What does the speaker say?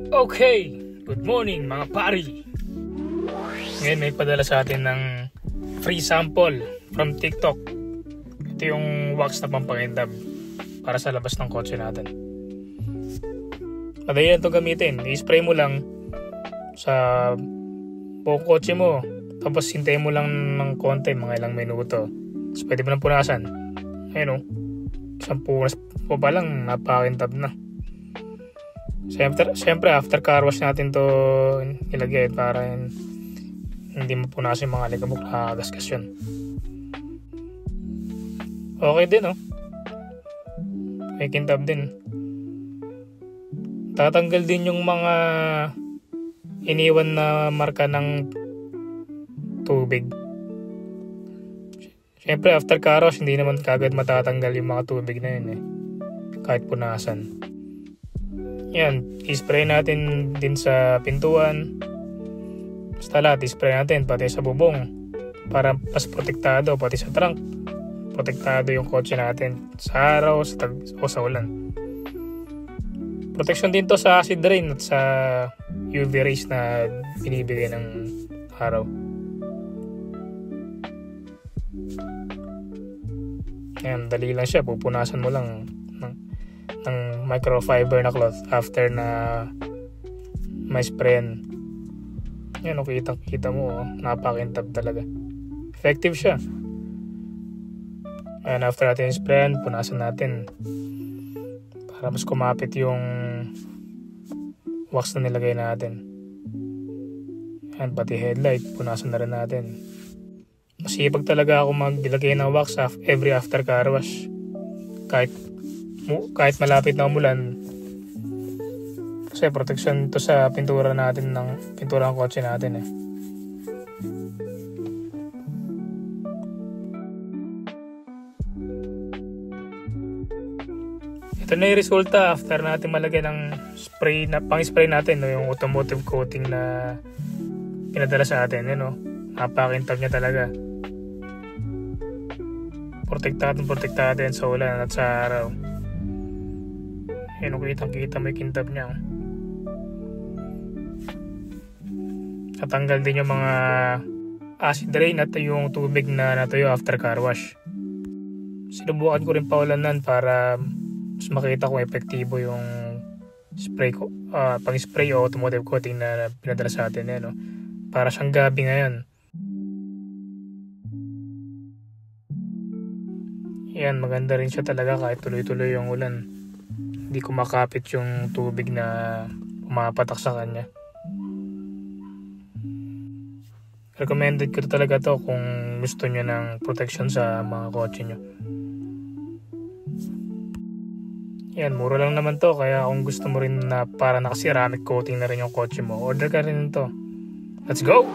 Okay, good morning mga pari. Ngayon may padala sa atin ng free sample from TikTok. Ito yung wax na pampangindab para sa labas ng kotse natin. Madali lang ito gamitin. I-spray mo lang sa buong kotse mo. Tapos hintayin mo lang ng konti, mga ilang minuto. Tapos pwede mo nang punasan. Ayun o. Isang punas po pa lang, napakindab na. Siyempre after car wash natin to ilagay para hindi mapunasan yung mga alikabok na gasgas yun. Okay din may kintab din. Tatanggal din yung mga iniwan na marka ng tubig. Siyempre after car wash hindi naman kagad matatanggal yung mga tubig na yun kahit punasan. Yan, i-spray natin din sa pintuan. Basta lahat, i-spray natin pati sa bubong para mas protektado, pati sa trunk. Protektado yung kotse natin sa araw o sa ulan. Protection din to sa acid rain at sa UV rays na binibigay ng araw. Yan, dali lang siya. Pupunasan mo lang ng microfiber na cloth after na may sprayan. Yan, kita mo napakintab talaga. Effective siya. And after natin sprayan, punasan natin para mas kumapit yung wax na nilagay natin. And pati headlight, punasan na rin natin. Masipag talaga ako maglagay ng wax every after car wash. Kahit malapit na umulan, kasi protection to sa pintura natin ng pintura ng kotse natin Ito na yung resulta after natin malagay ng spray na pang-spray natin yung automotive coating na pinadala sa atin napakintab niya talaga. Protektado yan sa ulan at sa araw. Kitang-kita may kintab niya. Natanggal din yung mga acid rain at yung tubig na natuyo after car wash. Sinubukan ko rin paulanan para mas makita kung epektibo yung spray ko, pang-spray o automotive coating na pinadala sa atin para siyang gabi ngayon. Yan, maganda rin siya talaga kahit tuloy-tuloy yung ulan. Hindi kumakapit yung tubig na pumapatak sa kanya. Recommended ko talaga to kung gusto nyo ng protection sa mga kotse nyo. Yan, mura lang naman to. Kaya kung gusto mo rin na para naka-ceramic coating na rin yung kotse mo, order ka rin to. Let's go!